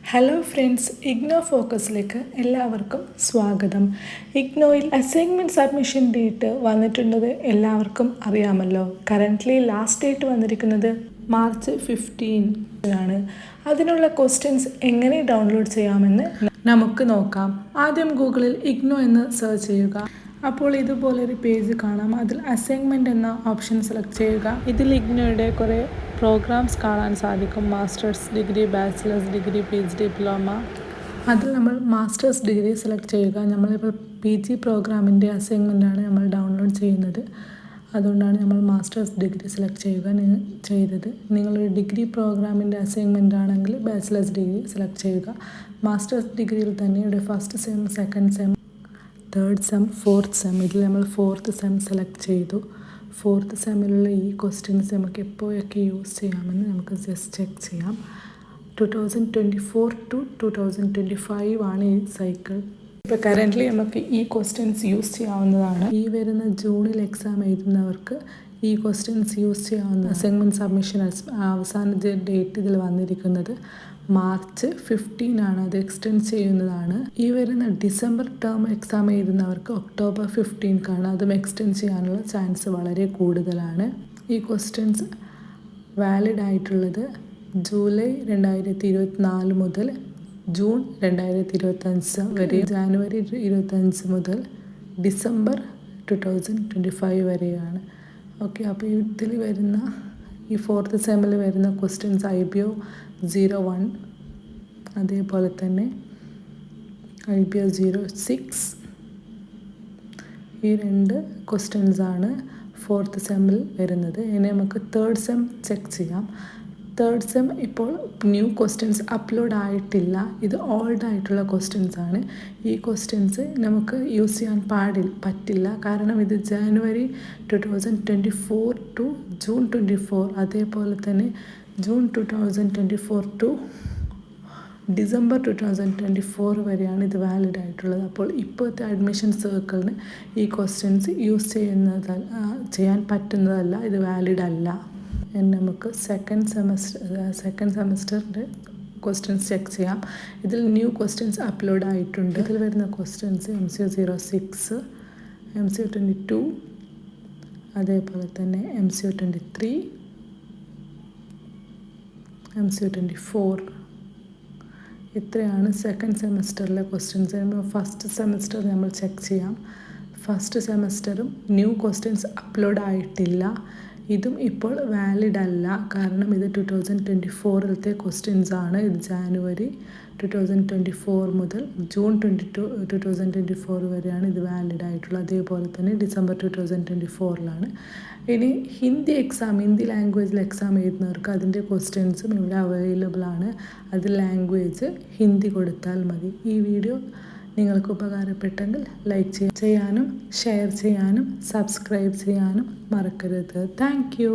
Hello friends, IGNOU ഫോക്കസിലേക്ക് എല്ലാവർക്കും സ്വാഗതം. ഇഗ്നോയിൽ assignment submission date വന്നിട്ടുള്ളത് എല്ലാവർക്കും അറിയാമല്ലോ. കറൻ്റ്ലി ലാസ്റ്റ് ഡേറ്റ് വന്നിരിക്കുന്നത് മാർച്ച് 15 ആണ്. അതിനുള്ള ക്വസ്റ്റ്യൻസ് എങ്ങനെ ഡൗൺലോഡ് ചെയ്യാമെന്ന് നമുക്ക് നോക്കാം. ആദ്യം ഗൂഗിളിൽ ഇഗ്നോ എന്ന് സെർച്ച് ചെയ്യുക. അപ്പോൾ ഇതുപോലൊരു പേജ് കാണാം. അതിൽ അസൈൻമെൻറ്റ് എന്ന ഓപ്ഷൻ സെലക്ട് ചെയ്യുക. ഇതിൽ ഇഗ്നോയുടെ കുറേ പ്രോഗ്രാംസ് കാണാൻ സാധിക്കും. Masters degree, bachelors degree, PG diploma. അതിൽ നമ്മൾ മാസ്റ്റേഴ്സ് ഡിഗ്രി സെലക്ട് ചെയ്യുക. നമ്മളിപ്പോൾ PG പ്രോഗ്രാമിൻ്റെ അസൈൻമെൻറ്റാണ് നമ്മൾ ഡൗൺലോഡ് ചെയ്യുന്നത്. അതുകൊണ്ടാണ് നമ്മൾ മാസ്റ്റേഴ്സ് ഡിഗ്രി സെലക്ട് ചെയ്തത്. നിങ്ങളൊരു ഡിഗ്രി പ്രോഗ്രാമിൻ്റെ അസൈൻമെൻ്റ് ആണെങ്കിൽ ബാച്ചിലേഴ്സ് ഡിഗ്രി സെലക്ട് ചെയ്യുക. മാസ്റ്റേഴ്സ് ഡിഗ്രിയിൽ തന്നെ ഇവിടെ first sem, second sem, third sem, fourth sem. ഇതിൽ നമ്മൾ ഫോർത്ത് സെം സെലക്ട് ചെയ്തു. ഫോർത്ത് സെമ്മിലുള്ള ഈ ക്വസ്റ്റ്യൻസ് നമുക്ക് എപ്പോഴൊക്കെ യൂസ് ചെയ്യാമെന്ന് നമുക്ക് ജസ്റ്റ് ചെക്ക് ചെയ്യാം. 2024 to 2025 ആണ് ഈ സൈക്കിൾ. ഇപ്പോൾ കറൻ്റ്ലി നമുക്ക് ഈ ക്വസ്റ്റ്യൻസ് യൂസ് ചെയ്യാവുന്നതാണ്. ഈ വരുന്ന ജൂണിൽ എക്സാം എഴുതുന്നവർക്ക് ഈ ക്വസ്റ്റ്യൻസ് യൂസ് ചെയ്യാവുന്ന. അസൈൻമെൻറ്റ് സബ്മിഷൻ അവസാന ഡേറ്റ് ഇതിൽ വന്നിരിക്കുന്നത് മാർച്ച് 15 ആണ്. അത് എക്സ്റ്റെൻഡ് ചെയ്യുന്നതാണ്. ഈ വരുന്ന ഡിസംബർ ടേം എക്സാം എഴുതുന്നവർക്ക് ഒക്ടോബർ 15 അതും എക്സ്റ്റെൻഡ് ചെയ്യാനുള്ള ചാൻസ് വളരെ കൂടുതലാണ്. ഈ ക്വസ്റ്റ്യൻസ് വാലിഡ് ആയിട്ടുള്ളത് ജൂലൈ 2024 മുതൽ ജൂൺ 2025 വരെ, ജാനുവരി 25 മുതൽ ഡിസംബർ 2025 വരെയാണ്. ഓക്കെ, അപ്പോൾ ഇതിൽ വരുന്ന ഈ ഫോർത്ത് സെമ്മിൽ വരുന്ന ക്വസ്റ്റ്യൻസ് IBO 01, അതേപോലെ തന്നെ IBO 06, ഈ രണ്ട് ക്വസ്റ്റ്യൻസാണ് ഫോർത്ത് സെമ്മിൽ വരുന്നത്. ഇനി നമുക്ക് തേർഡ് സെം ചെക്ക് ചെയ്യാം. തേർഡ് സെം ഇപ്പോൾ ന്യൂ ക്വസ്റ്റ്യൻസ് അപ്ലോഡ് ആയിട്ടില്ല. ഇത് ഓൾഡ് ആയിട്ടുള്ള ക്വസ്റ്റ്യൻസ് ആണ്. ഈ ക്വസ്റ്റ്യൻസ് നമുക്ക് യൂസ് ചെയ്യാൻ പറ്റില്ല. കാരണം ഇത് ജാനുവരി 2024 ടു ജൂൺ 24, അതേപോലെ തന്നെ ജൂൺ 2024 ടു ഡിസംബർ 2024 വരെയാണ് ഇത് വാലിഡ് ആയിട്ടുള്ളത്. അപ്പോൾ ഇപ്പോഴത്തെ അഡ്മിഷൻ സർക്കിളിന് ഈ ക്വസ്റ്റ്യൻസ് യൂസ് ചെയ്യാൻ പറ്റുന്നതല്ല. ഇത് വാലിഡ് അല്ല. നമുക്ക് സെക്കൻഡ് സെമസ്റ്ററിൻ്റെ ക്വസ്റ്റ്യൻസ് ചെക്ക് ചെയ്യാം. ഇതിൽ ന്യൂ ക്വസ്റ്റ്യൻസ് അപ്ലോഡ് ആയിട്ടുണ്ട്. ഇതിൽ വരുന്ന ക്വസ്റ്റ്യൻസ് MCQ 06, MCQ 22, അതേപോലെ തന്നെ MCQ 23, MCQ 24. ഇത്രയാണ് സെക്കൻഡ് സെമസ്റ്ററിലെ ക്വസ്റ്റ്യൻസ്. ഫസ്റ്റ് സെമസ്റ്റർ നമ്മൾ ചെക്ക് ചെയ്യാം. ഫസ്റ്റ് സെമസ്റ്ററും ന്യൂ ക്വസ്റ്റ്യൻസ് അപ്ലോഡ് ആയിട്ടില്ല. ഇതും ഇപ്പോൾ വാലിഡ് അല്ല. കാരണം ഇത് 2024 ക്വസ്റ്റ്യൻസ് ആണ്. ഇത് ജാനുവരി 2024 മുതൽ ജൂൺ 2024 വരെയാണ് ഇത് വാലിഡ് ആയിട്ടുള്ളത്. അതേപോലെ തന്നെ ഡിസംബർ 2024 ഇനി ഹിന്ദി ലാംഗ്വേജിൽ എക്സാം എഴുതുന്നവർക്ക് അതിൻ്റെ ക്വസ്റ്റ്യൻസും ഇവിടെ അവൈലബിൾ ആണ്. അത് ലാംഗ്വേജ് ഹിന്ദി കൊടുത്താൽ മതി. ഈ വീഡിയോ നിങ്ങൾക്ക് ഉപകാരപ്പെട്ടെങ്കിൽ ലൈക്ക് ചെയ്യാനും ഷെയർ ചെയ്യാനും സബ്സ്ക്രൈബ് ചെയ്യാനും മറക്കരുത്. Thank you.